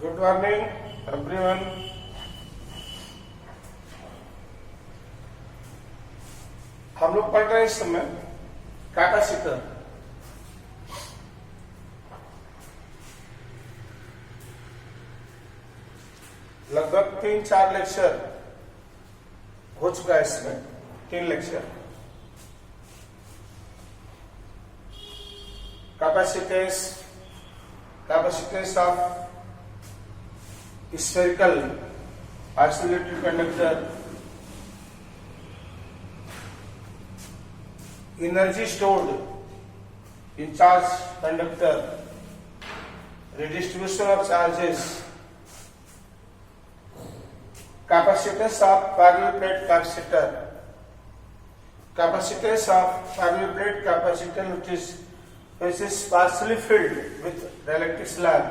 Good morning everyone. हम लोग पढ़ रहे हैं इस समय कैपेसिटर। लगभग 3-4 लेक्चर हो चुका है इसमें, 3 lecture. Capacitance of spherical isolated conductor, energy stored in charge conductor, redistribution of charges, capacitance of parallel plate capacitor, capacitance of parallel plate capacitor which is partially filled with dielectric slab,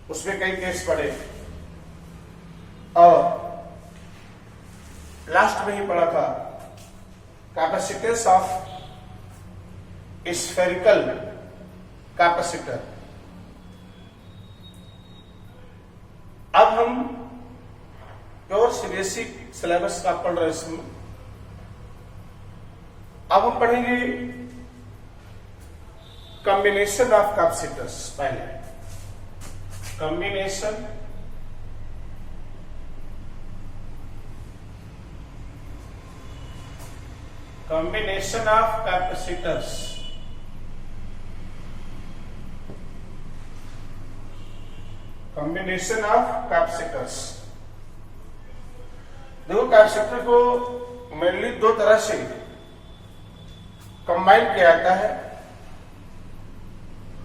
उसमें कई case पढ़े और last में ही पढ़ा था capacitance of spherical capacitor. अब हम pure से बेसिक सिलेबस का पढ़ रहे इसमें। अब हम पढ़ेंगे कॉम्बिनेशन ऑफ कैपेसिटर्स। पहले combination of capacitors, देखो कैपेसिटर को मेनली 2 तरह से कंबाइन किया जाता है,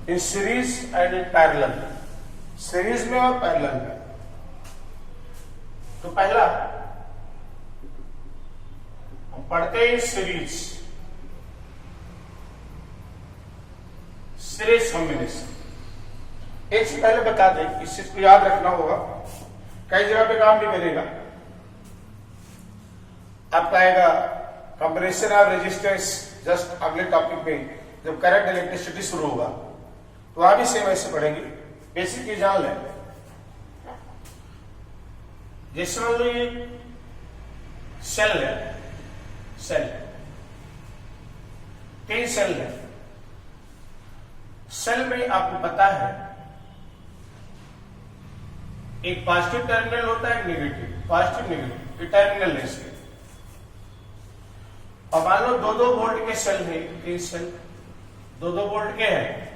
in series and in parallel. Series में और पैरेलल में। तो पहला हम पढ़ते हैं सीरीज कॉम्बिनेशन। एक चीज पहले बता दें, इस चीज को याद रखना होगा, कई जगह पे काम नहीं करेगा। आपका आएगा कॉम्बिनेशन ऑफ रेजिस्टेंस जस्ट अगले टॉपिक में, जब करंट इलेक्ट्रिसिटी शुरू होगा तो वहां भी सेम ऐसे पढ़ेंगे। बेसिक की जान लें। जैसे मान लो ये सेल है, सेल 3 सेल है। सेल में आपको पता है एक पॉजिटिव टर्मिनल होता है, एक नेगेटिव, पॉजिटिव नेगेटिव, ये टर्मिनल है इसके। और मान लो 2-2 वोल्ट के सेल है, 3 सेल 2-2 वोल्ट के हैं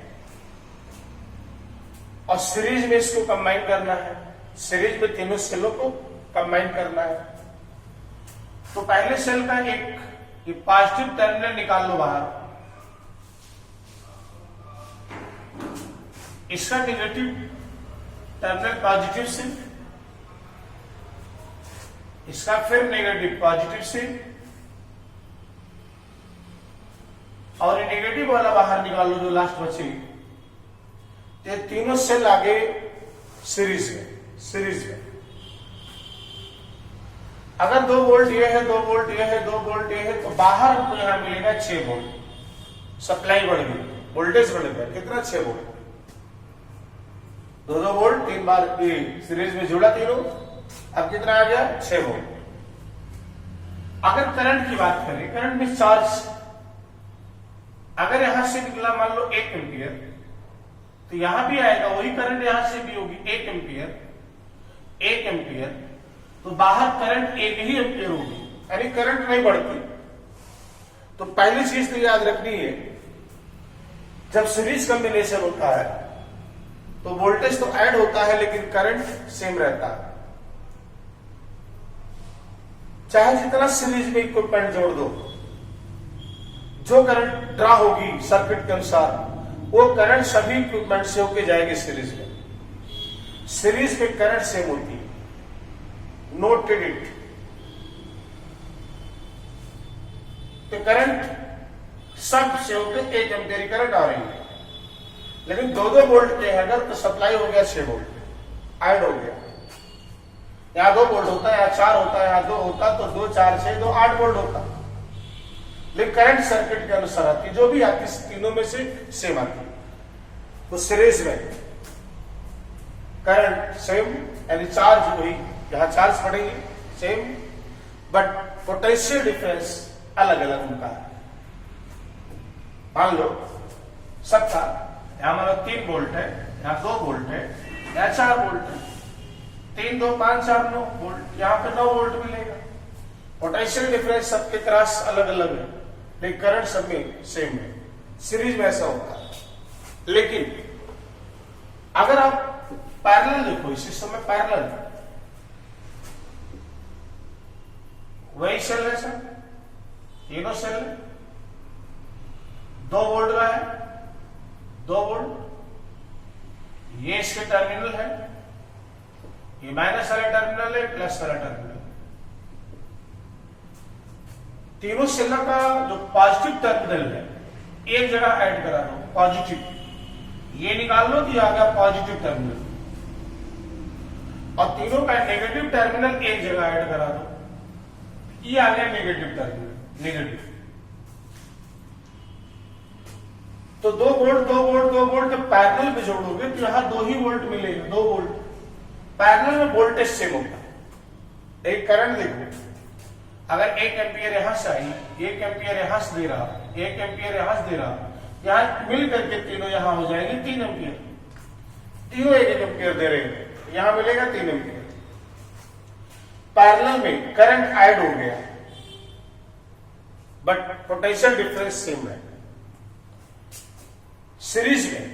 और सीरीज में इसको कंबाइन करना है। सीरीज में तीनों सेलों को कंबाइन करना है। तो पहले सेल का एक ये पॉजिटिव टर्मिनल निकाल लो बाहर, इसका नेगेटिव टर्मिनल पॉजिटिव से, इसका फिर नेगेटिव पॉजिटिव से, और ये नेगेटिव वाला बाहर निकाल लो जो लास्ट बची। ये तीनों सेल आगे सीरीज में। अगर 2 वोल्ट ये है, 2 वोल्ट ये है, 2 वोल्ट ये है, तो बाहर हमको यहां मिलेगा 6 वोल्ट। सप्लाई बढ़ गई, वोल्टेज बढ़ गया। कितना? 6 वोल्ट। 2-2 वोल्ट 3 बार सीरीज में जुड़ा तीनों, अब कितना आ गया? 6 वोल्ट। अगर करंट की बात करें, करंट में चार्ज अगर यहां से निकला मान लो 1 एम्पियर, तो यहां भी आएगा वही करंट, यहां से भी होगी 1 एम्पियर, तो बाहर करंट 1 ही एम्पियर होगी, यानी करंट नहीं बढ़ती। तो पहली चीज तो याद रखनी है, जब सीरीज कॉम्बिनेशन होता है तो वोल्टेज तो ऐड होता है लेकिन करंट सेम रहता है। चाहे जितना सीरीज में इक्विपमेंट जोड़ दो, जो करंट ड्रा होगी सर्किट के अनुसार, वो करंट सभी इक्विपमेंट से होके जाएगी सीरीज में। सीरीज में करंट सेम होती है, नोटेड इट। तो करंट सब से होके 1 एम्पियर करंट आ रही है, लेकिन 2-2 वोल्ट के अगर तो सप्लाई हो गया 6 वोल्ट, ऐड हो गया। यहाँ 2 वोल्ट होता है, यहाँ 4 होता है, यहाँ 2 होता, तो 2 4 6 2 8 वोल्ट होता। लेकिन करंट सर्किट के अनुसार आती, जो भी आती तीनों में से सेम आती। तो सीरीज में करंट सेम, यानी चार्ज वही, यहां चार्ज पड़ेगी सेम, बट पोटेंशियल डिफरेंस अलग अलग उनका है। मान लो सबका यहां मान लो 3 वोल्ट है, यहां 2 वोल्ट है, यहां 4 वोल्ट है, 3 2 5 4 9 वोल्ट, यहां पे 9 वोल्ट मिलेगा। पोटेंशियल डिफरेंस सबके क्रॉस अलग अलग है, लेकिन करंट सब में सेम है। सीरीज में ऐसा होता है। लेकिन अगर आप पैरेलल देखो, इस सिस्टम में पैरेलल वही सेल है सर, तीनों सेल है, 2 वोल्ट का है, 2 वोल्ट, ये इसके टर्मिनल है, ये माइनस वाला टर्मिनल है, प्लस वाला टर्मिनल। तीनों सेल का जो पॉजिटिव टर्मिनल है एक जगह ऐड करा दो, पॉजिटिव, ये निकाल लो कि आ गया पॉजिटिव टर्मिनल, और तीनों का नेगेटिव टर्मिनल एक जगह ऐड करा दो, ये आ गया नेगेटिव टर्मिनल, नेगेटिव। तो 2 वोल्ट 2 वोल्ट 2 वोल्ट जब पैरेलल में जोड़ोगे तो यहां 2 ही वोल्ट मिलेगा, 2 वोल्ट। पैरेलल में वोल्टेज सेम होता है। एक करंट देखो, अगर 1 एम्पियर यहां से आई, 1 एम्पियर यहां से दे रहा, 1 एम्पियर यहां से दे रहा, यहां मिल करके तीनों यहां हो जाएंगे 3 एम्पियर, तीनों 1 एम्पियर दे रहे हैं, यहां मिलेगा 3 एम्पियर। पैरेलल में करंट ऐड हो गया, बट पोटेंशियल डिफरेंस सेम है। सीरीज में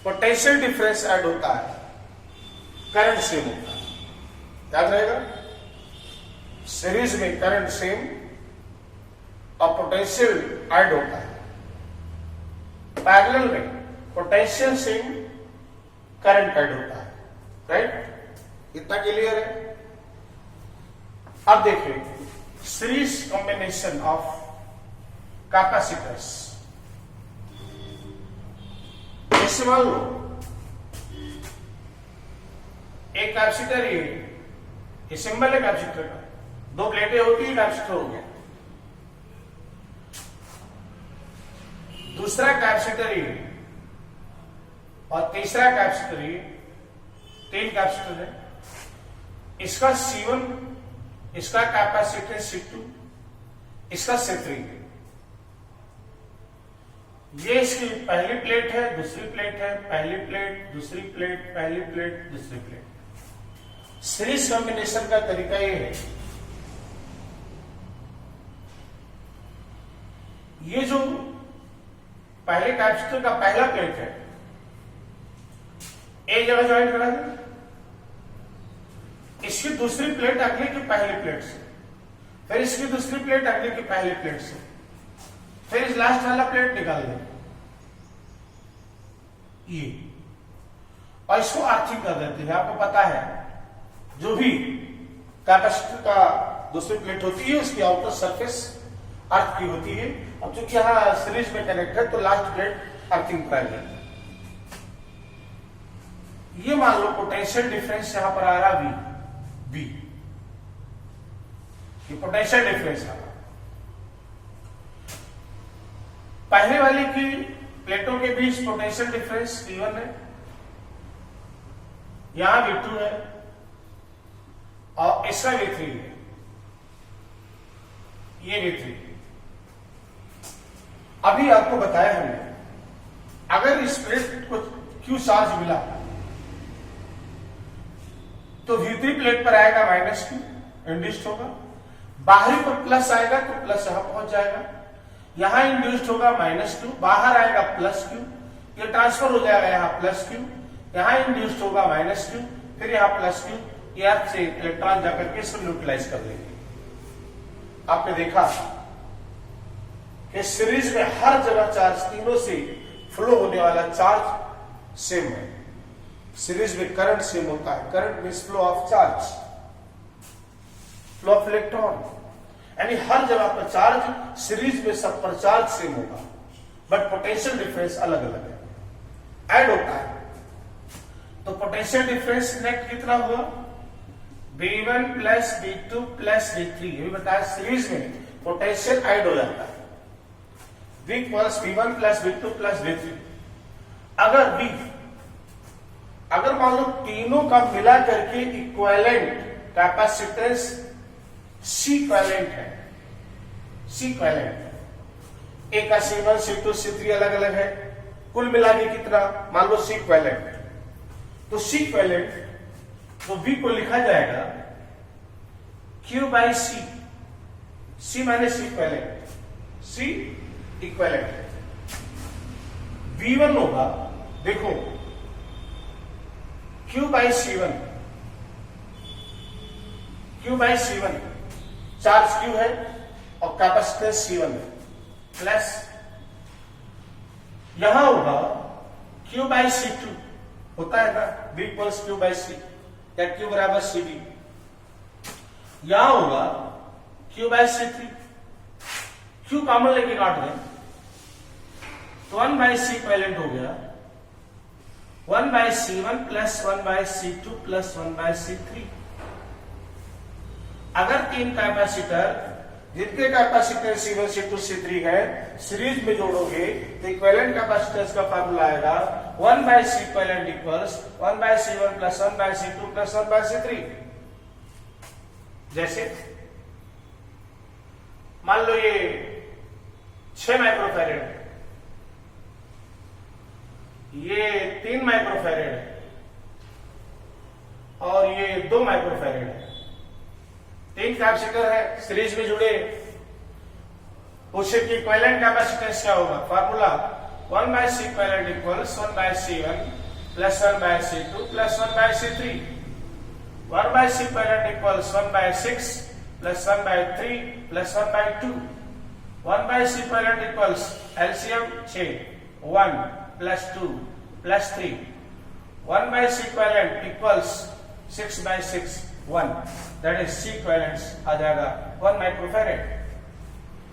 पोटेंशियल डिफरेंस ऐड होता है, करंट सेम होता है, याद रहेगा। सीरीज में करंट सेम और पोटेंशियल ऐड होता है, पैरेलल में पोटेंशियल सेम, करंट ऐड होता है, राइट। इतना क्लियर है। अब देखिए सीरीज कॉम्बिनेशन ऑफ कैपेसिटर्स। जैसे मान लो एक कैपेसिटर, ये सिंबल है कैपेसिटर का, 2 प्लेटें होती है, कैपेसिटर हो गया। दूसरा कैपेसिटर ये और तीसरा कैपेसिटर ये, 3 कैपेसिटर है। इसका C1, इसका कैपेसिटर C2, इसका C3। ये इसकी पहली प्लेट है, दूसरी प्लेट है, पहली प्लेट, दूसरी प्लेट, पहली प्लेट, दूसरी प्लेट। सीरीज कॉम्बिनेशन का तरीका ये है, ये जो पहले कैपेसिटर का पहला प्लेट है, एक जगह ज्वाइन करा दे, इसकी दूसरी प्लेट अगले की पहली प्लेट से, फिर इसकी दूसरी प्लेट अगले की पहली प्लेट से, फिर इस लास्ट वाला प्लेट निकाल दे, ये, और इसको अर्थिंग कर देते हैं। आपको पता है जो भी कैपेसिटर का दूसरी प्लेट होती है उसकी आउटर सरफेस अर्थ की होती है। अब चूंकि यहां सीरीज में कनेक्ट है तो लास्ट प्लेट अर्थिंग कराएगी। ये मान लो पोटेंशियल डिफरेंस यहां पर आ रहा V, ये पोटेंशियल डिफरेंस आ रहा। पहले वाली की प्लेटों के बीच पोटेंशियल डिफरेंस V1 है, यहां V2 है, और इसका V3 है, ये V3। अभी आपको बताया हमने, अगर इस प्लेट को Q चार्ज मिला तो V3 प्लेट पर आएगा -Q, इंड्यूस्ड होगा। बाहरी पर प्लस आएगा तो प्लस यहां पहुंच जाएगा, यहां इंड्यूस्ड होगा -Q, बाहर आएगा +Q, ये ट्रांसफर हो जाएगा यहां +Q, यहां इंड्यूस्ड होगा -Q, फिर यहां +Q, ये अर्थ से इलेक्ट्रॉन जाकर के इसको न्यूट्रलाइज कर देंगे। आपने देखा कि सीरीज में हर जगह चार्ज, तीनों से फ्लो होने वाला चार्ज सेम है। सीरीज में करंट सेम होता है, current means flow of charge, flow of electron, यानी हर जगह पर चार्ज, सीरीज में सब पर चार्ज सेम होगा, बट पोटेंशियल डिफरेंस अलग अलग है, ऐड होता है। तो पोटेंशियल डिफरेंस नेट कितना हुआ? V1 plus V2 plus V3। ये भी बताया सीरीज में पोटेंशियल ऐड हो जाता है, V plus V1 plus V2 plus V3। अगर V अगर मान लो तीनों का मिला करके इक्विवेलेंट कैपेसिटेंस सी इक्विवेलेंट है, सी इक्विवेलेंट, एक का C1 C2 C3 अलग अलग है, कुल मिला के कितना, मान लो सी इक्विवेलेंट, तो सी इक्विवेलेंट तो V को लिखा जाएगा Q by C, C minus C equivalent, C equivalent V1 होगा, देखो Q by C1, Q by C1 charge Q है और कैपेसिटेंस C1 है, प्लस यहां होगा Q बाई C2, होता है ना V equals Q by C या Q बराबर CD, यहां होगा Q by C3, Q common लेके काट दें तो 1 बाई सी इक्विवेलेंट हो गया 1 by C1 plus 1 by C2 plus 1 by C3। अगर तीन कैपेसिटर जिनके कैपेसिटर C1 C2 C3 है सीरीज में जोड़ोगे तो इक्विवेलेंट कैपेसिटेंस का फार्मूला आएगा 1 by C equivalent equals 1 by C1 plus 1 by C2 plus 1 by C3। जैसे मान लो ये 6 माइक्रोफैरेड है, ये 3 माइक्रोफैरेड है और ये 2 माइक्रोफैरेड है, तीन कैपेसिटर है सीरीज में जुड़े, पूछे कि इक्विवेलेंट कैपेसिटेंस क्या होगा, formula 1 by C equivalent equals 1 by C1 plus 1 by C2 plus 1 by C3। 1 by C equivalent equals 1 by 6 plus 1 by 3 plus 1 by 2। 1 by C equivalent equals LCM 6 1 plus 2 plus 3। 1 by C equivalent equals 6 by 6 1, that is C equivalent आ जाएगा 1 microfarad.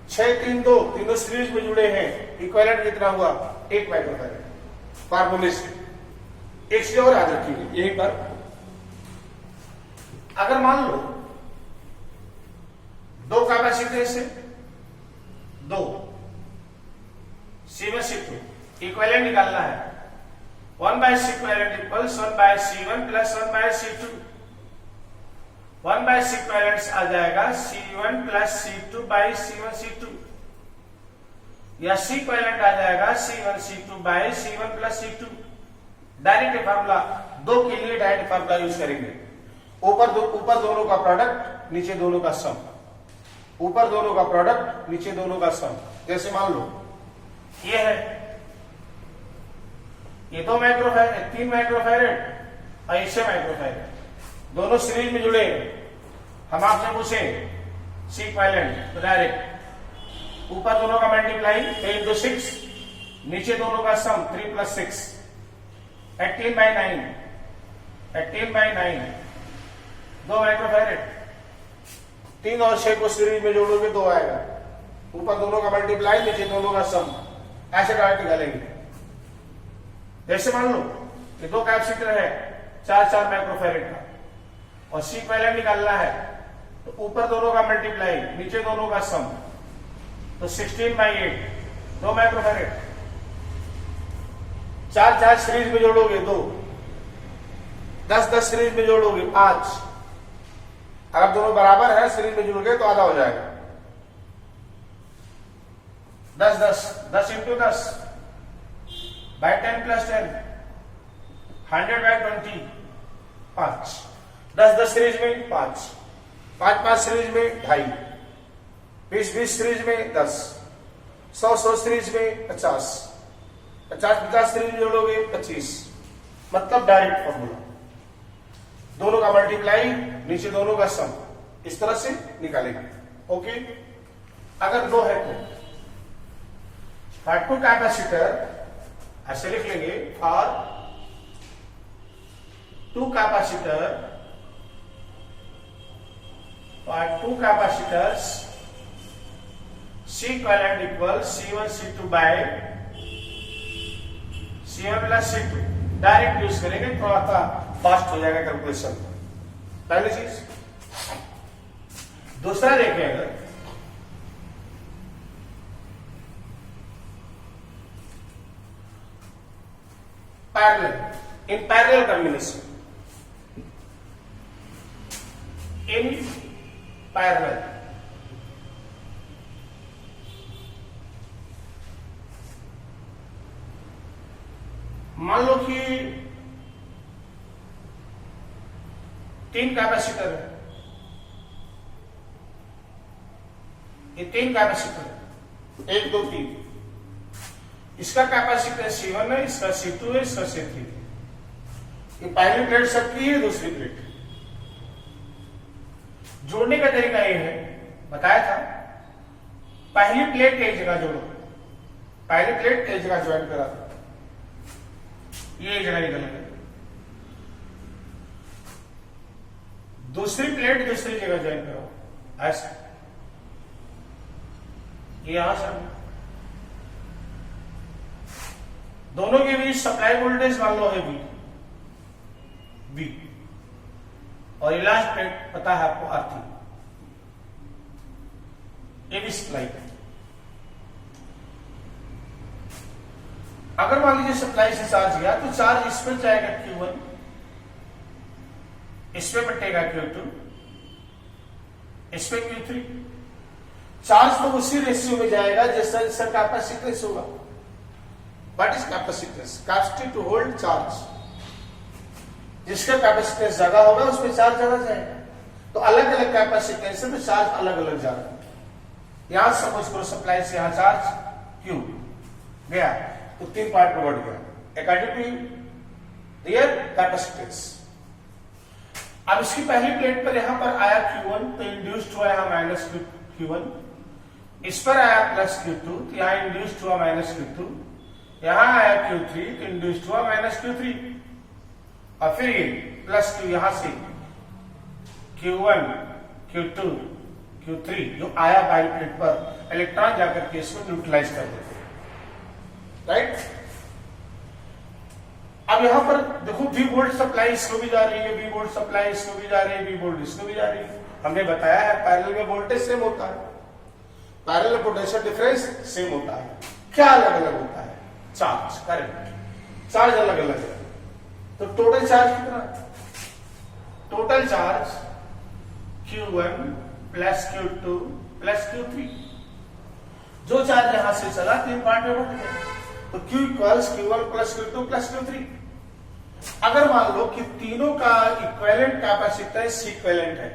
6 3 2 तीनों series में जुड़े हैं, equivalent कितना हुआ 1 microfarad. फार्मूले से एक चीज और याद रखिए यहीं पर, अगर मान लो दो कैपेसिटर से दो C1 C2 इक्विवेलेंट निकालना है, 1 by C equivalent equals 1 by C1 plus 1 by C2। 1 by C equivalent आ जाएगा C1 plus C2 by C1 C2, या सी इक्विवेलेंट आ जाएगा C1 C2 by C1 plus C2। Direct formula, दो के लिए डायरेक्ट फार्मूला यूज करेंगे, ऊपर दोनों का प्रोडक्ट नीचे दोनों का सम, ऊपर दोनों का प्रोडक्ट नीचे दोनों का सम। जैसे मान लो ये है, ये 2 माइक्रोफैरेड 3 माइक्रोफैरेड और 6 माइक्रोफैरेड, दोनों सीरीज में जुड़े। हम आपसे पूछे सी इक्विवेलेंट तो डायरेक्ट ऊपर दोनों का मल्टीप्लाई 3 into 6, नीचे दोनों का सम 3 plus 6 18 by 9, 18 by 9 2 माइक्रोफैरेड। 3 और 6 को सीरीज में जोड़ोगे 2 आएगा, ऊपर दोनों का मल्टीप्लाई नीचे दोनों का सम, ऐसे डायरेक्ट निकालेंगे। जैसे मान लो कि 2 कैपेसिटर है 4 माइक्रोफैरेड का और सी इक्विवेलेंट निकालना है, तो ऊपर दोनों का मल्टीप्लाई नीचे दोनों का सम, तो 16 by 8 2 माइक्रोफैरेड। 4 सीरीज में जोड़ोगे 2, 10 सीरीज में जोड़ोगे 5, अगर दोनों बराबर है सीरीज में जुड़ गए तो आधा हो जाएगा। 10 into 10 by 10 plus 10 100 by 20 5, 10 series में 5, 5 सीरीज में 2.5, 20 सीरीज में 10, 100 सीरीज में 50, 50 सीरीज में जोड़ोगे 25। मतलब डायरेक्ट फॉर्मूला, दोनों का मल्टीप्लाई नीचे दोनों का सम, इस तरह से निकालेंगे। ओके, अगर 2 है तो टू कैपेसिटर ऐसे लिख लेंगे, और 2 capacitors C equivalent equal C1 C2 by C1 plus C2। Direct use करेंगे, थोड़ा सा फास्ट हो जाएगा कैलकुलेशन। पहली चीज। दूसरा देखें, अगर parallel in parallel combination. In parallel. मान लो कि 3 कैपेसिटर है, ये 3 कैपेसिटर है, 1 2 3। इसका कैपेसिटर C1 है, इसका C2 है, इसका C3 है। ये पहली प्लेट सबकी है, दूसरी प्लेट। जोड़ने का तरीका ये है, बताया था, पहली प्लेट एक जगह जोड़ो, पहली प्लेट एक जगह ज्वाइन करा दो, ये एक जगह निकल गया। दूसरी प्लेट दूसरी जगह ज्वाइन करो, ऐसा, ये यहां से दोनों के बीच सप्लाई वोल्टेज मान लो है V, और ये लास्ट प्लेट पता है आपको R3, ये भी सप्लाई। अगर मान लीजिए सप्लाई से चार्ज गया तो चार्ज इस पर जाएगा Q1, इस पे बटेगा Q2, इस पे Q3। चार्ज तो उसी रेशियो में जाएगा जैसा इसका कैपेसिटेंस होगा। What is capacitance? Capacity to hold charge. जिसका कैपेसिटेंस ज्यादा होगा उसमें चार्ज ज्यादा जाएगा। तो अलग अलग कैपेसिटेंस में चार्ज अलग अलग जा रहा है। यहां सपोज करो सप्लाई से यहां चार्ज Q गया तो 3 पार्ट में बढ़ गया अकॉर्डिंग टू देयर कैपेसिटेंस। अब इसकी पहली प्लेट पर यहां पर आया Q1 तो इंड्यूस्ड हुआ यहां माइनस Q1, इस पर आया प्लस Q2 तो यहां इंड्यूस्ड हुआ माइनस Q2, यहां आया Q3 तो इंड्यूस्ड हुआ माइनस Q3, और फिर ये प्लस Q यहां से Q1 Q2 Q3 जो आया पहली प्लेट पर, इलेक्ट्रॉन जाकर के इसको न्यूट्रलाइज कर देते हैं, राइट। अब यहां पर देखो V वोल्ट सप्लाई इसको भी जा रही है, V वोल्ट सप्लाई इसको भी जा रही है, V वोल्ट इसको भी जा रही है। हमने बताया है पैरेलल में वोल्टेज सेम होता है, पैरेलल पोटेंशियल डिफरेंस सेम होता है। क्या अलग अलग होता है? Charge, current. चार्ज अलग अलग है तो टोटल चार्ज कितना? Total charge Q1 plus Q2 plus Q3। जो चार्ज यहां से चला 3 पार्ट में बट गया तो Q equals Q1 plus Q2 plus Q3। अगर मान लो कि तीनों का इक्विवेलेंट कैपेसिटेंस C इक्विवेलेंट है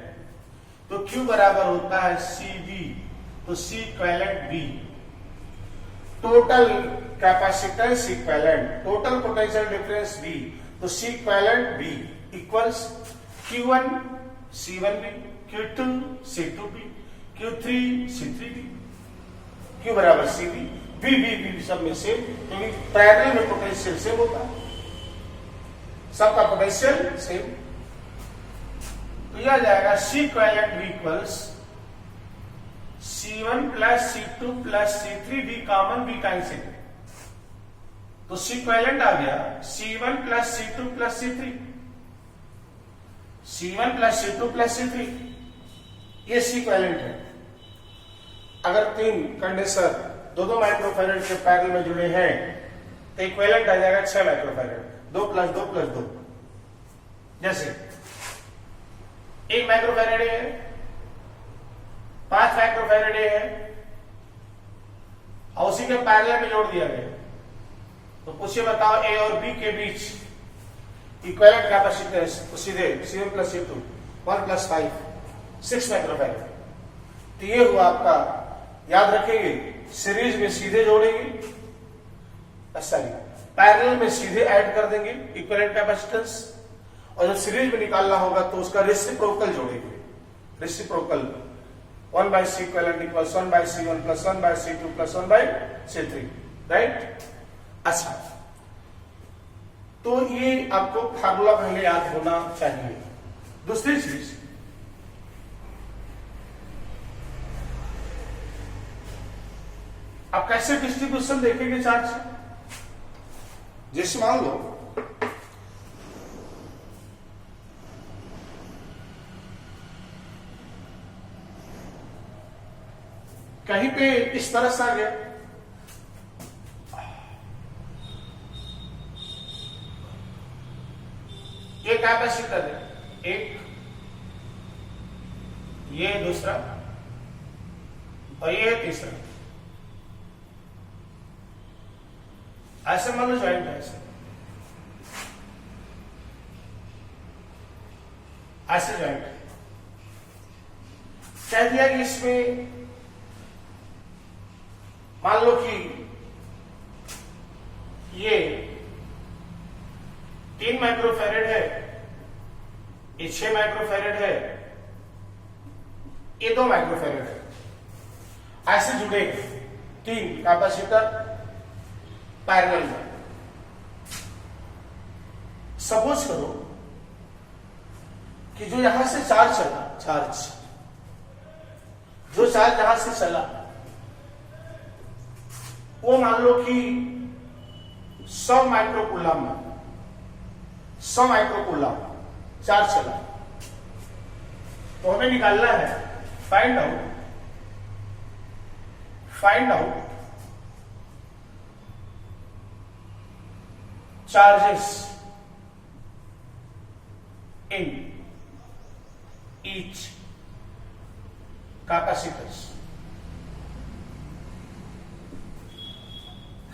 तो Q बराबर होता है CV, तो C equivalent V। Total capacitance equivalent, total potential difference V, तो C equivalent V equals Q1 C1V, Q2 C2V, Q3 C3V। Q बराबर CV, V सब में सेम, क्योंकि पैरेलल में पोटेंशियल सेम होता है, सबका पोटेंशियल सेम। तो यह आ जाएगा C equivalent V equals C1 plus C2 plus C3, V common, V cancel, तो C इक्विवेलेंट आ गया C1 plus C2 plus C3, C1 plus C2 plus C3, ये C इक्विवेलेंट है। अगर 3 कंडेंसर 2 माइक्रोफैरड के पैरेलल में जुड़े हैं तो इक्विवेलेंट आ जाएगा 6 माइक्रोफैरड, 2 प्लस 2 प्लस 2। जैसे 1 माइक्रोफैरड है, 5 माइक्रोफैरड है, और उसी के पैरेलल में जोड़ दिया गया। तो पूछिए बताओ A और B के बीच इक्विवेलेंट कैपेसिटेंस तो सीधे C1 plus C2 1 plus 5 6 microfarad. तो ये हुआ आपका, याद रखेंगे सीरीज में सीधे जोड़ेंगे, सॉरी पैरेलल में सीधे ऐड कर देंगे इक्विवेलेंट कैपेसिटेंस, और जब सीरीज में निकालना होगा तो उसका रेसिप्रोकल जोड़ेंगे। Reciprocal 1 by C equivalent equals 1 by C1 plus 1 by C2 plus 1 by C3, right. अच्छा, तो ये आपको फार्मूला पहले याद होना चाहिए। दूसरी चीज, आप कैसे डिस्ट्रीब्यूशन देखेंगे चार्ज से? जैसे मान लो कहीं पे इस तरह से आ गया, ये कैपेसिटर है एक, ये दूसरा और ये है तीसरा। ऐसे मान लो ज्वाइंट है, ऐसे ज्वाइंट है। कह दिया कि इसमें मान लो कि ये 3 माइक्रोफैरेड है, ये 6 माइक्रोफैरेड है, ये 2 माइक्रोफैरेड है। ऐसे जुड़े 3 कैपेसिटर पैरेलल में। सपोज करो कि जो यहां से चार्ज चला, जो चार्ज यहां से चला वो मान लो कि 100 माइक्रोकूलम चार्ज चला। तो हमें निकालना है find out charges in each capacitors.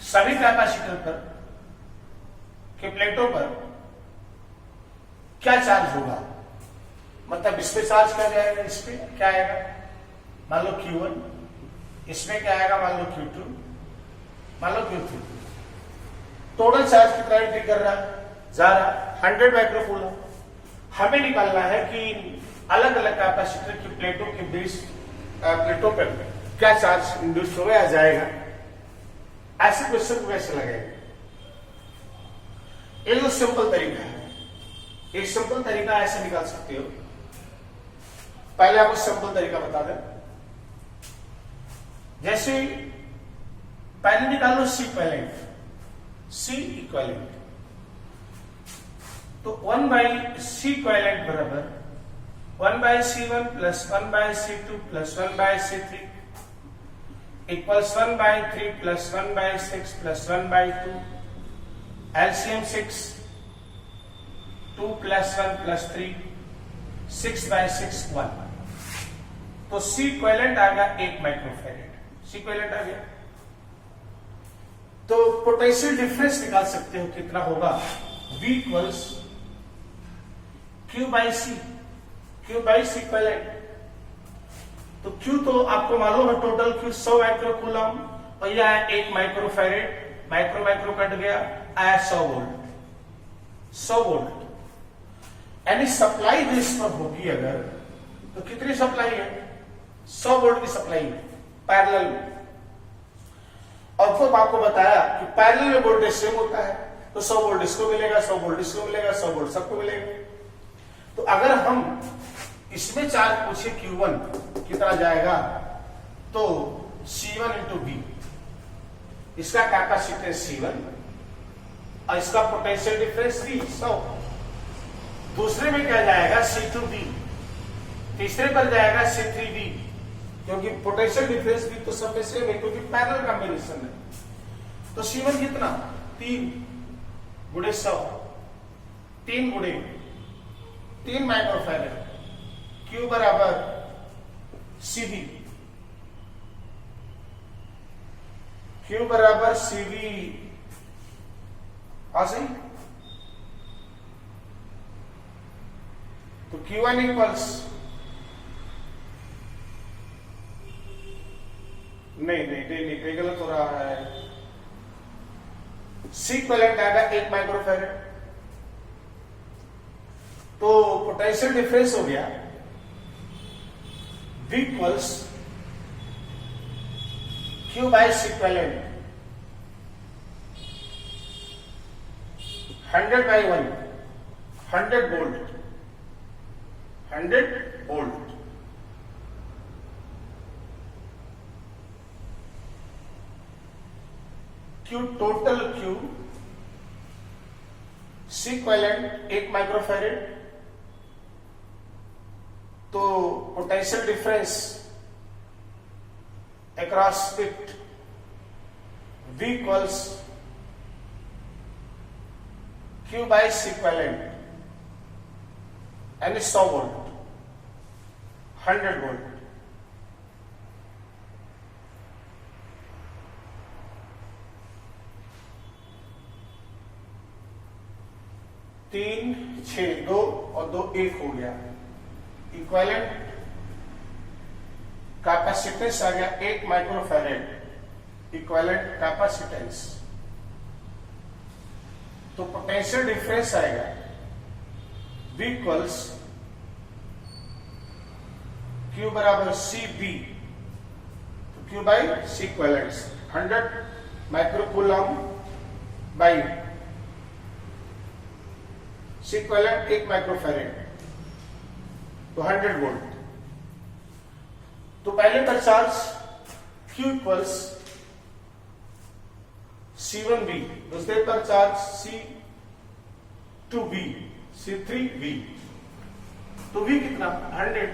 सभी कैपेसिटर पर के प्लेटों पर क्या चार्ज होगा, मतलब इस पे चार्ज क्या जाएगा, इस पे क्या आएगा मान लो Q1, इसमें क्या आएगा मान लो Q2, मान लो Q3। टोटल चार्ज कितना एंट्री कर रहा है, जा रहा 100 माइक्रोकूलम। हमें निकालना है कि अलग अलग कैपेसिटर की प्लेटों के बीच प्लेटों पर क्या चार्ज इंड्यूस होगा या जाएगा। ऐसे क्वेश्चन को कैसे लगेगा, एक तो सिंपल तरीका है। एक सिंपल तरीका ऐसे निकाल सकते हो। पहले आपको सिंपल तरीका बता दें। जैसे पहले निकाल लो C इक्विवेलेंट। तो 1/C इक्विवेलेंट बराबर 1/C1 plus 1/C2 plus 1/C3 equals 1/3 plus 1/6 plus 1/2। LCM 6, 2 plus 1 plus 3, 6/6 1। तो C इक्विवेलेंट आ गया 1 माइक्रोफैरेड। C इक्विवेलेंट आ गया। तो पोटेंशियल डिफरेंस निकाल सकते हो कितना होगा, V इक्वल्स Q/C इक्विवेलेंट। तो Q तो आपको मालूम है टोटल Q 100 माइक्रोकूलम और यह है 1 माइक्रोफैरेड। माइक्रो कट गया, आया 100 वोल्ट। यानी सप्लाई जो इस पर होगी अगर, तो कितनी सप्लाई है 100 वोल्ट की सप्लाई है पैरेलल में। और फिर आपको बताया कि पैरेलल में वोल्टेज सेम होता है, तो 100 वोल्ट इसको मिलेगा, 100 वोल्ट इसको मिलेगा, 100 वोल्ट सबको मिलेगा। तो अगर हम इसमें चार्ज पूछे Q1 कितना जाएगा, तो C1 इंटू B, इसका कैपेसिटेंस C1 और इसका पोटेंशियल डिफरेंस V 100। दूसरे में क्या जाएगा C2B, तीसरे पर जाएगा C3B, क्योंकि पोटेंशियल डिफरेंस भी तो सब में सेम है क्योंकि पैरेलल कॉम्बिनेशन है। तो C1 कितना 3 गुणे 100, 3 गुणे 3 माइक्रोफैरेड। Q बराबर CV, Q बराबर CV आ सही। तो Q1 इक्वल्स नहीं गलत हो रहा है। C इक्विवेलेंट आएगा 1 माइक्रोफैरेड। तो पोटेंशियल डिफरेंस हो गया V equals Q/C equivalent 100/1, 100 volt. Q total Q C equivalent 1 microfarad. तो potential difference across it V equals Q/C equivalent यानी 100 वोल्ट, 100 वोल्ट। तीन 6 2 और 2 1 हो गया। इक्विवेलेंट कैपेसिटेंस आ गया 1 माइक्रोफैरेड, इक्विवेलेंट कैपेसिटेंस। तो पोटेंशियल डिफरेंस आएगा V इक्वल्स Q बराबर CB, तो Q by C equivalents 100 microcoulomb by C equivalent 1 microfarad, तो 100 वोल्ट। तो पहले पर चार्ज Q इक्वल्स C1V, दूसरे पर चार्ज C2V, C3V। तो V कितना 100,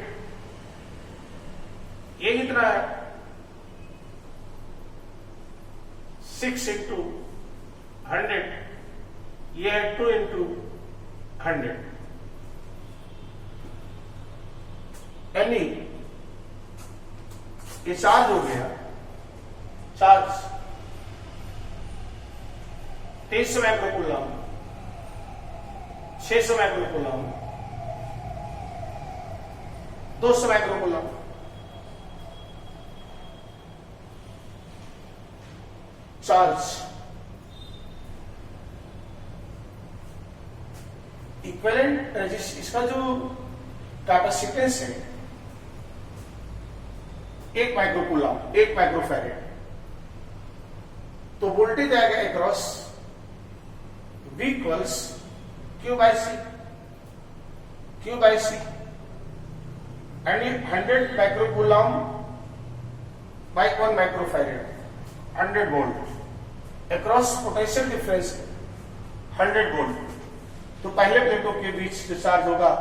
ये कितना है 6 इंटू 100, ये है 2 इंटू 100, यानी ये चार्ज हो गया, charge 2300 microcoulomb, 600 microcoulomb, 200 microcoulomb. Charge equivalent resistance, इसका जो कैपेसिटेंस है 1 माइक्रोकूलम, 1 माइक्रोफैरेड, तो वोल्टेज आएगा across V equals Q by C, Q by C, यानी 100 microcoulomb by 1 microfarad, 100 volt. Across potential difference 100 volt. तो पहले प्लेटों के बीच जो चार्ज होगा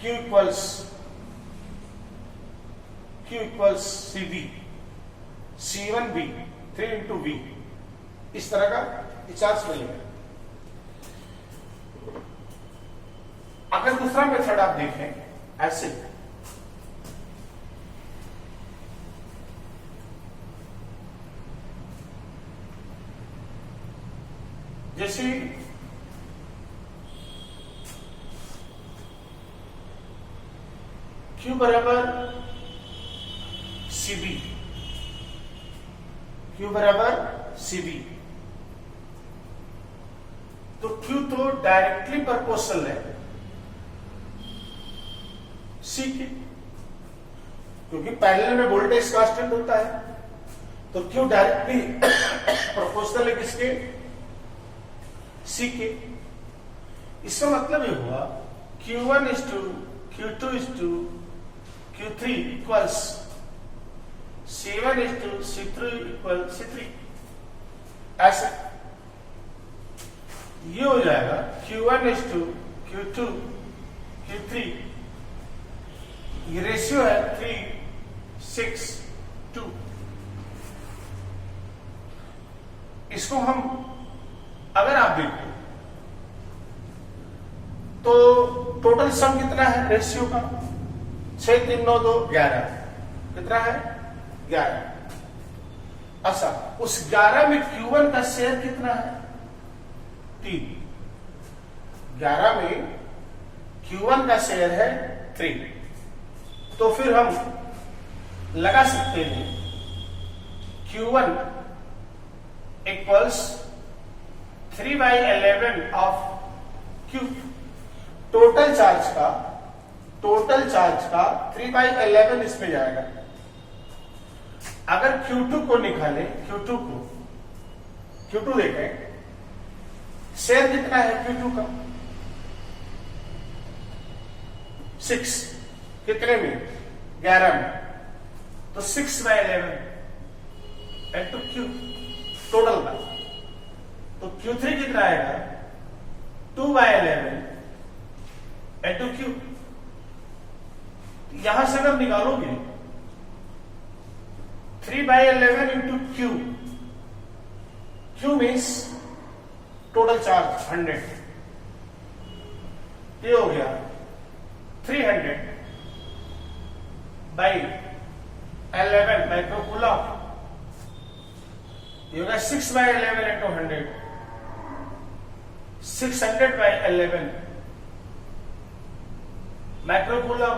Q equals CB, C1V 3 into V, इस तरह का चार्ज मिलेगा। अगर दूसरा मेथड आप देखें ऐसे, जैसे Q बराबर CB, Q बराबर CB, तो Q तो डायरेक्टली प्रोपोर्शनल है C के, क्योंकि पैरेलल में वोल्टेज कांस्टेंट होता है, तो Q डायरेक्टली प्रोपोर्शनल है किसके, C के। इसका मतलब ये हुआ Q1 is to Q2 is to Q3 equals C1 is to C3 equal C3, ऐसा ये हो जाएगा Q1 is to Q2 Q3, ये रेशियो है 3:6:2। इसको हम अगर आप देखो तो टोटल सम कितना है रेशियो का, 6 3 9 2 11, कितना है 11। अच्छा, उस 11 में Q1 का शेयर कितना है 3, 11 में Q1 का शेयर है 3, तो फिर हम लगा सकते हैं Q1 equals 3/11 of Q, total charge का 3/11 इसमें जाएगा। अगर Q2 को निकालें, Q2 देखें, शेयर कितना है Q2 का 6, कितने में 11 में, तो 6/11 इंटू Q टोटल का, तो Q3 कितना आएगा 2/11 इंटू Q। यहां से अगर निकालोगे 3/11 into Q means total charge 100, ये हो गया 300 बाई 11 माइक्रोकूलम, ये होगा 6 by 11 into 100, 600 by 11 microcoulomb,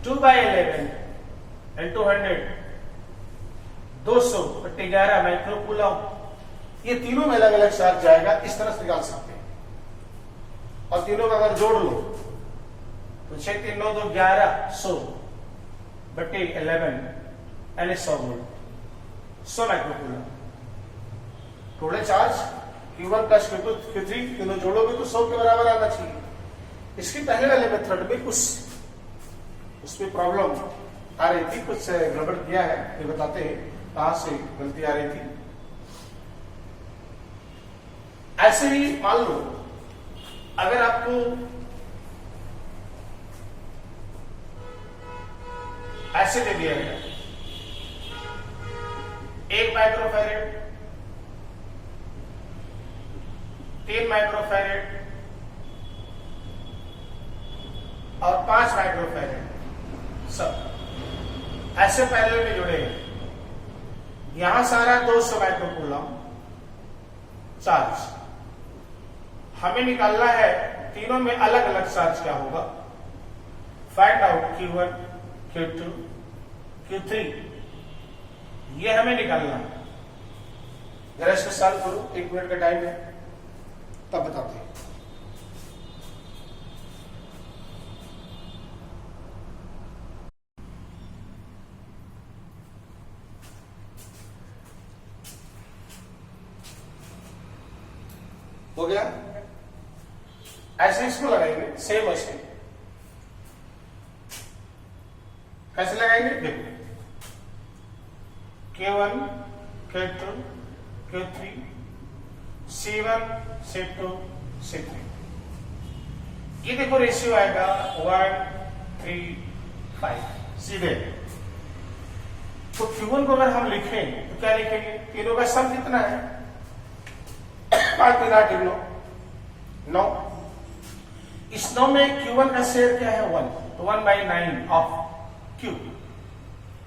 2 by 11 into 100, 211 microcoulomb. ये तीनों में अलग अलग चार्ज जाएगा, इस तरह से निकाल सकते हैं। और तीनों का अगर जोड़ लो तो 6 3 9 2 11 100 बटे 11 यानी 100 volt, 100 microcoulomb. Total charge Q1 plus Q2 Q3 तीनों जोड़ोगे तो 100 के बराबर आना चाहिए। इसके पहले वाले मेथड में कुछ उसमें प्रॉब्लम आ रही थी, कुछ गड़बड़ किया है, ये बताते हैं कहां से गलती आ रही थी। ऐसे ही मान लो अगर आपको ऐसे दे दिया गया 1 माइक्रोफैरेड, 3 माइक्रोफैरेड और 5 माइक्रोफैरेड, सब ऐसे पैरेलल में जुड़े हैं। यहां सारा 200 माइक्रोकूलम चार्ज हमें निकालना है, तीनों में अलग अलग चार्ज क्या होगा, find out Q1 Q2 Q3, ये हमें निकालना है। जरा इसको सॉल्व करो, 1 मिनट का टाइम है, तब बताते हैं। हो गया, ऐसे इसको लगाएंगे, सेम ऐसे कैसे लगाएंगे देखो, K1 K2 Q3 C1 C2 C3, ये देखो रेशियो आएगा 1 3 5 सीधे। तो Q1 को अगर हम लिखें तो क्या लिखेंगे, तीनों का सम कितना है, 5 3 8 9। इस 9 में Q1 का शेयर क्या है 1, तो 1 बाई 9 ऑफ Q,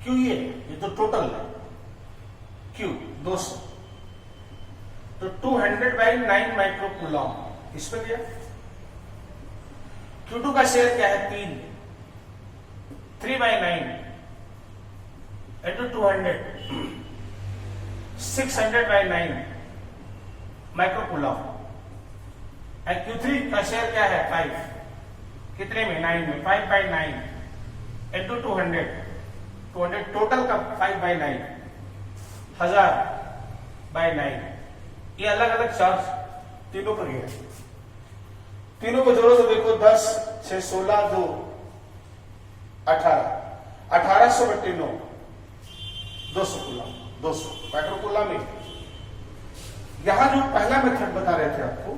ये तो टोटल है Q 200, तो 200 बाई 9 माइक्रोकूलम इसमें दिया। Q2 का शेयर क्या है 3 by 9 into 200, 600 by 9 microcoulomb. And Q3 का शेयर क्या है 5, कितने में 9 में, 5 बाई 9 इंटू 200, टोटल का 5 बाई 9, 1000 बाई 9। ये अलग अलग चार्ज तीनों पर गया, तीनों को जोड़ो तो देखो 10 6 16 2 18, 1800 बटे 9 200 कूलम, 200 माइक्रोकूलम में। यहां जो पहला मेथड बता रहे थे आपको,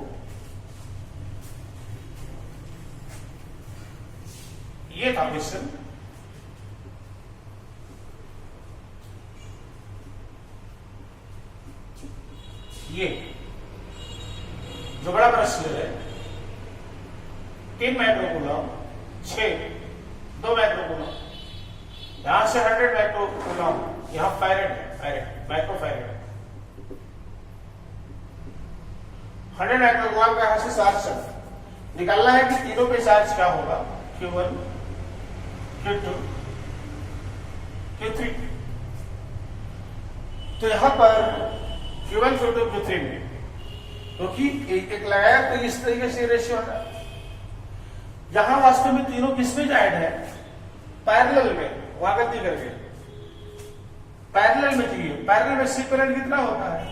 ये था क्वेश्चन, ये जो बड़ा प्रश्न है 3 माइक्रोकूलम 6 2 माइक्रोकूलम, यहां से 100 माइक्रोकूलम, यहां फैरेड माइक्रोफैरेड, 100 माइक्रोकूलम का यहां से चार्ज निकालना है कि तीनों पे चार्ज क्या होगा, Q1 Q2 Q3। तो यहां पर Q1 Q2 Q3 में क्योंकि एक लगाया तो इस तरीके से रेशियो आता है। यहां वास्तव में तीनों किसमें ऐड है, पैरेलल में, वहां गलती करके पैरेलल में चाहिए। पैरेलल में सीक्वेंट कितना होता है,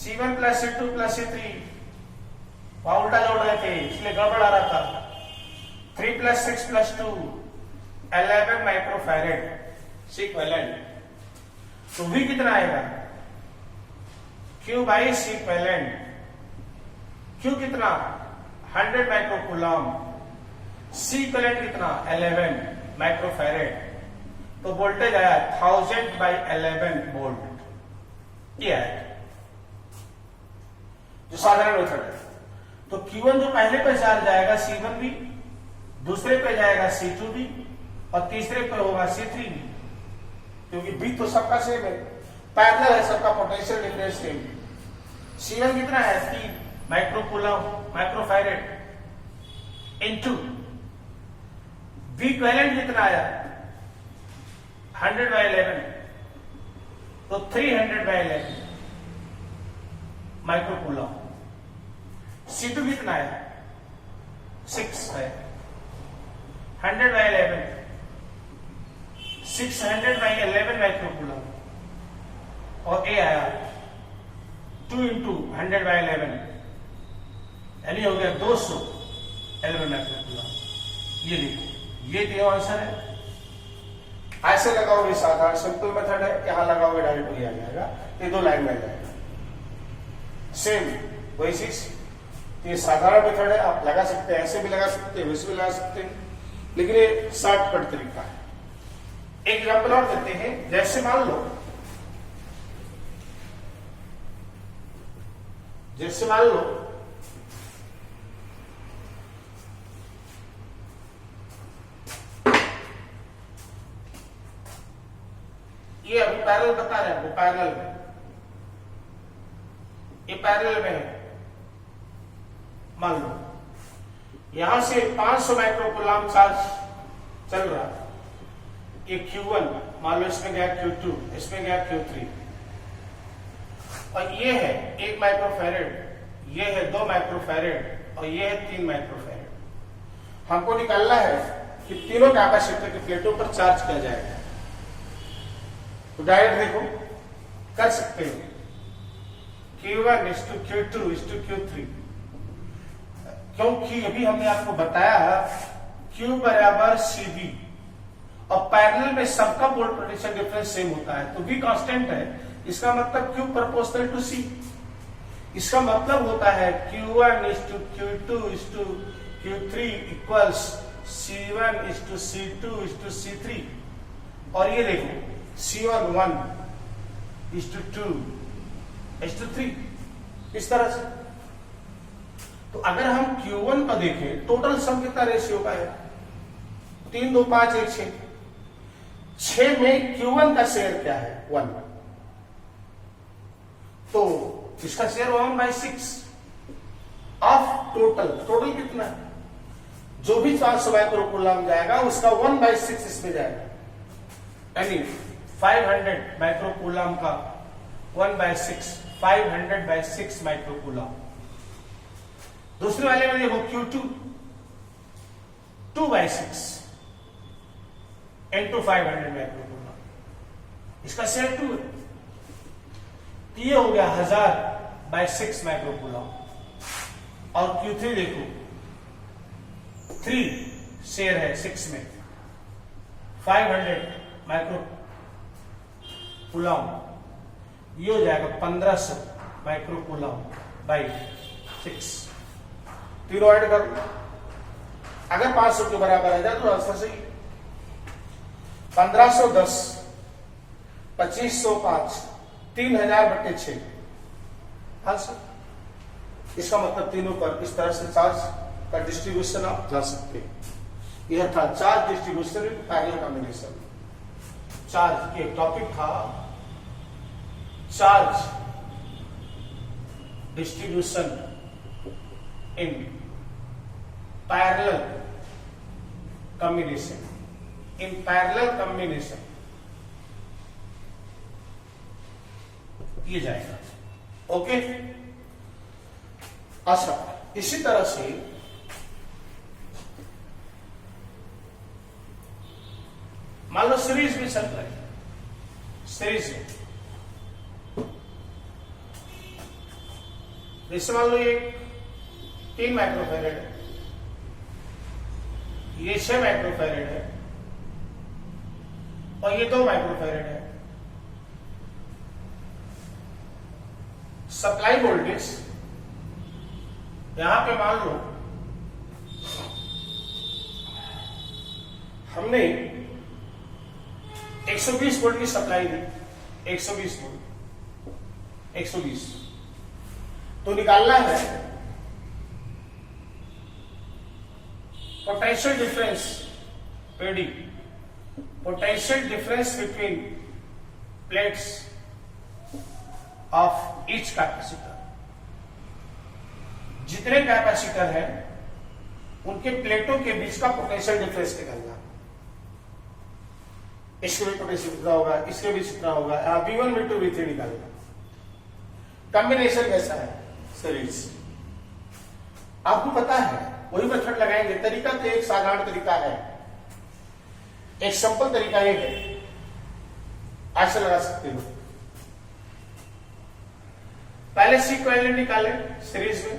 C1 plus C2 plus C3, वहां उल्टा जोड़ रहे थे इसलिए गड़बड़ आ रहा था। 3 प्लस 6 प्लस 2 11 माइक्रोफैरेड सीक्वेलेंट। तो V कितना आएगा, Q बाई सीक्वेलेंट, Q कितना 100 माइक्रोकूलम, सीक्वेलेंट कितना 11 माइक्रोफैरेड। तो वोल्टेज आया 1000 बाई 11 वोल्ट, ये है जो साधारण मेथड है। तो Q1 जो पहले पे चार्ज जाएगा C1 भी, दूसरे पे जाएगा C2 भी, और तीसरे पे होगा C3 भी, क्योंकि B तो सबका सेम है, पैरेलल है, सबका पोटेंशियल डिफरेंस सेम। C1 कितना है? 3 माइक्रोफैरेड इनटू B इक्विवेलेंट कितना आया? 100/11, तो 300/11 माइक्रोकूलम। C2 कितना है? 6 है, 100/11 600/11 माइक्रोकूलम, और A आया 2 × 100/11, यानी हो गया 211 माइक्रोकूलम। ये देखो, ये तो आंसर है। ऐसे लगाओगे साधारण सिंपल मेथड है, यहां लगाओगे डायरेक्ट वही आ जाएगा, ये 2 लाइन में आ जाएगा। सेम वही चीज, ये साधारण मेथड है, आप लगा सकते हैं, ऐसे भी लगा सकते हैं, वैसे भी लगा सकते हैं, लेकिन ये शॉर्टकट तरीका है। एक एग्जाम्पल और देते हैं, जैसे मान लो ये अभी पैरेलल बता रहे हैं, वो पैरेलल में, ये पैरेलल में है। मान लो यहां से 500 माइक्रोकूलम चार्ज चल रहा है, ये Q1, मान लो इसमें गया Q2, इसमें गया Q3, और ये है 1 माइक्रोफैरेड, ये है 2 माइक्रोफैरेड, और ये है 3 माइक्रोफैरेड। हमको निकालना है कि तीनों कैपेसिटर की प्लेटों पर चार्ज किया जाएगा। तो डायरेक्ट देखो कर सकते हो, Q1 = Q2 = Q3, क्योंकि अभी हमने आपको बताया Q = CB, और पैरेलल में सबका वोल्ट पोटेंशियल डिफरेंस सेम होता है, तो V कांस्टेंट है, इसका मतलब Q प्रोपोर्शनल टू C। इसका मतलब होता है Q1 = Q2 = Q3 = C1 = C2 = C3, और ये देखो C1 1 = 2 = 3, इस तरह से। तो अगर हम Q1 पर देखें, टोटल सम कितना रेशियो का है? 3 2 5 1 6, 6 में Q1 का शेयर क्या है? 1, तो इसका शेयर 1/6 ऑफ टोटल कितना है? जो भी 500 माइक्रोकूलम जाएगा उसका 1/6 इसमें जाएगा, यानी 500 माइक्रोकूलम का 1/6, 500/6 माइक्रोकूलम। दूसरे वाले में देखो Q2 2/6 × 500 माइक्रोकूलम, इसका शेयर 2 है, ये हो गया 1000/6 माइक्रोकूलम। और Q3 देखो 3 शेयर है 6 में, 500 माइक्रोकूलम, ये हो जाएगा 1500 माइक्रोकूलम/6। तीनों ऐड कर लो, अगर 500 के बराबर आ जाए तो आंसर सही। 1510 2505 3000/6 आंसर। इसका मतलब तीनों पर इस तरह से चार्ज का डिस्ट्रीब्यूशन आप जा सकते हैं। यह था charge distribution in parallel combination. Charge के टॉपिक था charge distribution in parallel combination, ये जाएगा। ओके, अच्छा, इसी तरह से मान लो सीरीज में चल रहा है, सीरीज में जैसे मान लो ये 3 माइक्रोफैरेड है, ये 6 माइक्रोफैरेड है, और ये 2 माइक्रोफैरेड है। सप्लाई वोल्टेज यहां पे मान लो हमने 120 वोल्ट की सप्लाई दी, 120 वोल्ट, 120। तो निकालना है potential difference PD, potential difference between plates of each capacitor. जितने कैपेसिटर हैं उनके प्लेटों के बीच का पोटेंशियल डिफरेंस निकालना। इसके भी पोटेंशियल कितना होगा, इसके भी कितना होगा, V1 V2 V3 निकालना। कॉम्बिनेशन कैसा है, सीरीज। आपको पता है, वही मेथड लगाएंगे। तरीका तो एक साधारण तरीका है, एक सिंपल तरीका ये है, ऐसे लगा सकते हो। पहले सी इक्विवेलेंट निकाले सीरीज में,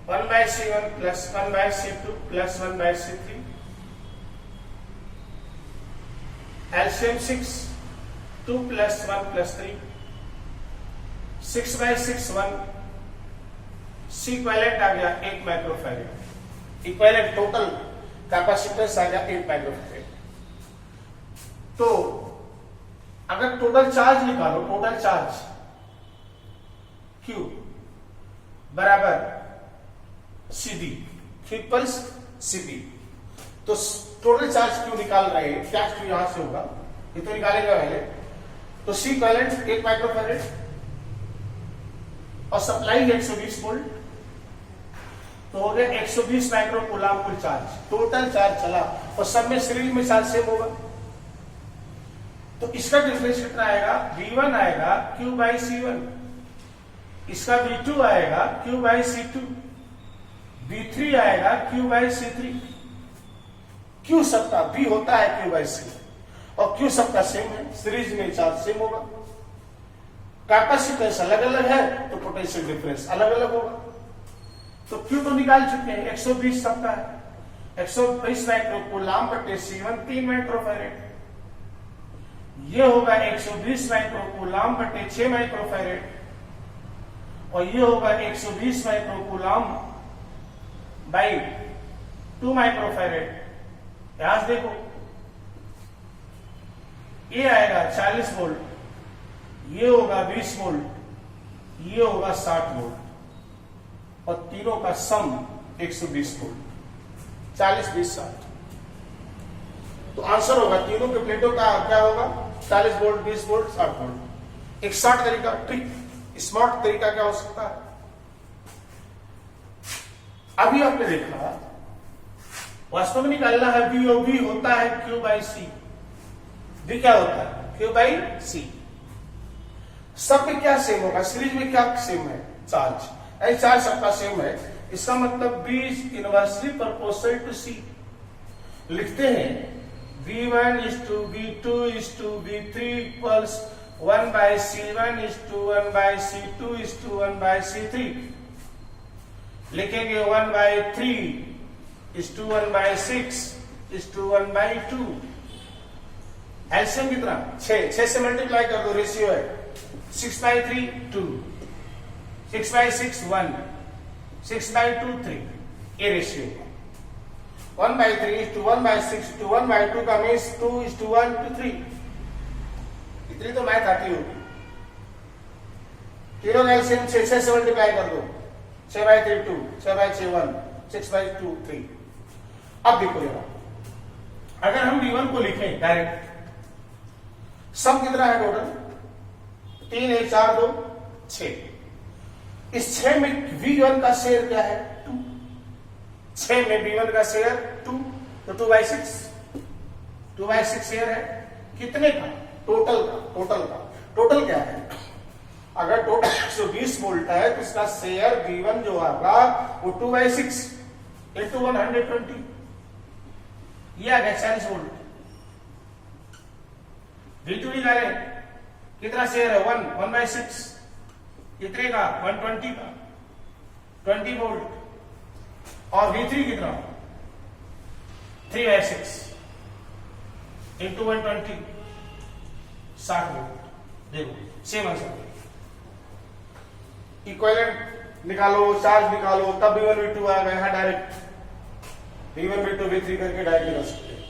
1/C1 plus 1/C2 plus 1/C3, LCM 6, 2 plus 1 plus 3, 6/6 1, C equivalent आ गया 8 माइक्रोफैरेड। इक्विवेलेंट टोटल कैपेसिटेंस आ गया 8 माइक्रोफैरेड। तो अगर टोटल चार्ज निकालो, टोटल चार्ज Q बराबर CD, ट्रिपल CP। तो टोटल चार्ज Q निकाल रहे हैं, क्या Q यहां से होगा, ये तो निकालेगा पहले। तो सी इक्विवेलेंट 8 माइक्रोफैरेड और सप्लाई 120 वोल्ट, तो हो गया 120 माइक्रो कूलम कुल चार्ज। टोटल चार्ज चला और सब में सीरीज में चार्ज सेम होगा। तो इसका डिफरेंस कितना आएगा, V1 आएगा Q/C1, इसका V2 आएगा Q/C2, V3 आएगा Q/C3। Q सबका V होता है Q/C और Q सबका सेम है, सीरीज में चार्ज सेम होगा। कैपेसिटेंस अलग अलग है तो पोटेंशियल डिफरेंस अलग अलग होगा। तो Q तो निकाल चुके हैं, 120 सबका है, 120 माइक्रो कूलम बटे C1 3 माइक्रोफैरेड। ये होगा 120 माइक्रो कूलम बटे 6 माइक्रोफैरेड और ये होगा 120 माइक्रो कूलम बाई 2 माइक्रोफैरेड। ध्यान देखो, ये आएगा 40 वोल्ट, ये होगा 20 वोल्ट, ये होगा 60 वोल्ट और तीनों का सम 120 वोल्ट, 40 20 60। तो आंसर होगा तीनों के प्लेटों का क्या होगा, 40 वोल्ट 20 वोल्ट 60 वोल्ट। एक शॉर्ट तरीका, ट्रिक, स्मार्ट तरीका क्या हो सकता है। अभी आपने देखा, वास्तव में निकालना है V और V होता है Q/C। V क्या होता है, Q/C। सब में क्या सेम होगा, सीरीज में क्या सेम है, चार्ज। चार्ज सबका सेम है, इसका मतलब B is inversely proportional to C। लिखते हैं V1 is to V2 is to V3 equals 1/C1 is to 1/C2 is to 1/C3। लिखेंगे 1/3 is to 1/6 is to 1/2। LCM कितना, 6 से मल्टीप्लाई कर दो, रेशियो है 6/3 2, 6/6 1, 6/2 3, ये रेशियो है। 1/3 is to 1/6 to 1/2 का मीन्स 2 is to 1 to 3। इतनी तो मैथ आती होगी। तीनों का एलसीएम 6 से मल्टीप्लाई कर दो, 6/3 2, 6/6 1, 6/2 3। अब देखो यार, अगर हम V1 को लिखें डायरेक्ट, सम कितना है टोटल, 3 1 4 2 6। इस 6 में V1 का शेयर क्या है, 2। 6 में V1 का शेयर 2, तो 2/6, 2/6 शेयर है कितने का, टोटल का। टोटल क्या है, अगर टोटल 120 वोल्ट है तो इसका शेयर V1 जो होगा वो 2/6 इंटू 120, ये आ गया 40 वोल्ट। V2 निकाले, कितना शेयर है, 1/6, कितने का, 120 का, 20 वोल्ट। और V3 कितना, 3/6 इंटू 120, 60 वोल्ट। देखो सेम आंसर। इक्विवेलेंट निकालो, चार्ज निकालो, तब V1 V2 आ गया है। डायरेक्ट V1 V2 V3 करके डायरेक्ट निकाल सकते हैं,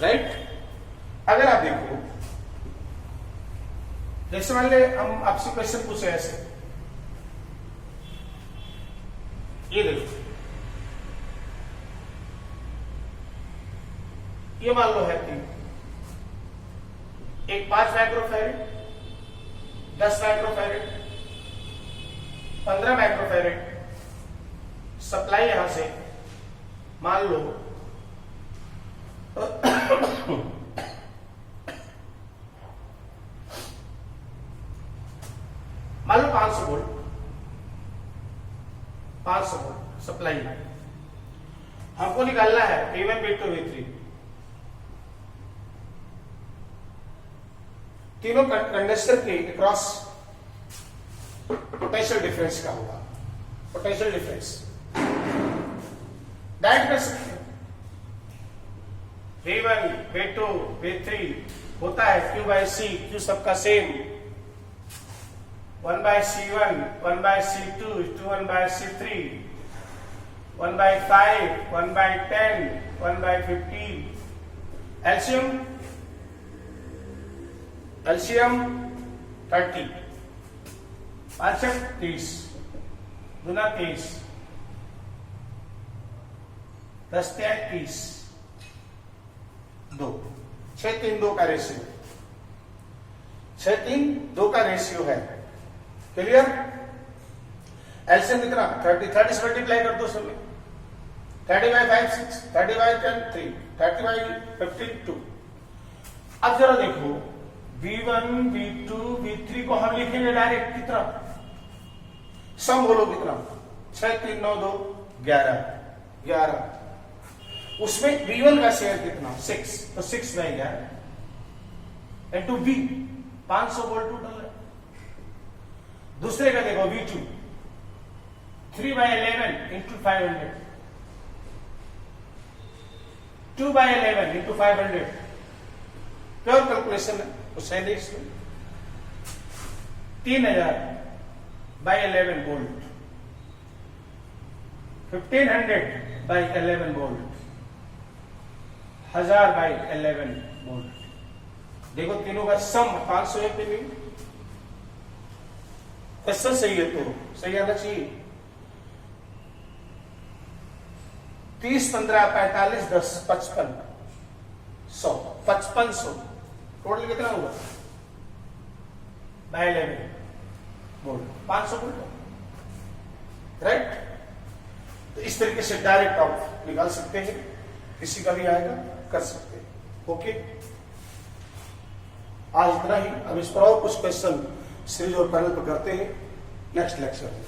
राइट। अगर आप देखो, जैसे मान ले हम आपसे क्वेश्चन पूछे ऐसे, ये देखो ये मान लो है 3, एक 5 माइक्रोफैरेड, 10 माइक्रोफैरेड, 15 माइक्रोफैरेड सप्लाई यहां से मान लो 500 वोल्ट, 500 वोल्ट सप्लाई हमको निकालना है V1 V2 V3। तीनों कंडक्टर के अक्रॉस पोटेंशियल डिफरेंस क्या होगा, पोटेंशियल डिफरेंस डायरेक्ट कर सकते हैं। V1 V2 V3 होता है Q by C, Q सबका same, 1 by C1, 1 by C2, 1 by C3, 1 by 5, 1 by 10, 1 by 15। LCM 30, 5 30, दुना 30, 10 30, 2, 6 3 2 का रेशियो, 6 3 2 का रेशियो है। क्लियर? एलसीएम कितना 30, 30 से मल्टीप्लाई कर दो सब, 30 by 5 6, 30 by 10 3, 30 by 15 2। अब जरा देखो V1 V2 V3 को हम लिखेंगे डायरेक्ट कितना, सम बोलो कितना, 6 3 9 2 11, 11। उसमें V1 का शेयर कितना 6, तो 6 by 11 into V 500 volt total है। दूसरे का देखो V2 3 by 11 into 500, 2 by 11 into 500, pure calculation है उस है इसमें 3000 by 11 volt, 1500 by 11 volt, 1000 by 11 volt. देखो तीनों का सम 501 पे भी क्वेश्चन सही है तो सही आना चाहिए। 30 15 45 10 55 100 5500 टोटल कितना होगा बाय 11 वोल्ट, 500 वोल्ट, राइट। तो इस तरीके से डायरेक्ट आप निकाल सकते हैं, किसी का भी आएगा कर सकते हैं। ओके, आज इतना ही। अब इस पर और कुछ क्वेश्चन सीरीज और पैनल पर करते हैं नेक्स्ट लेक्चर में।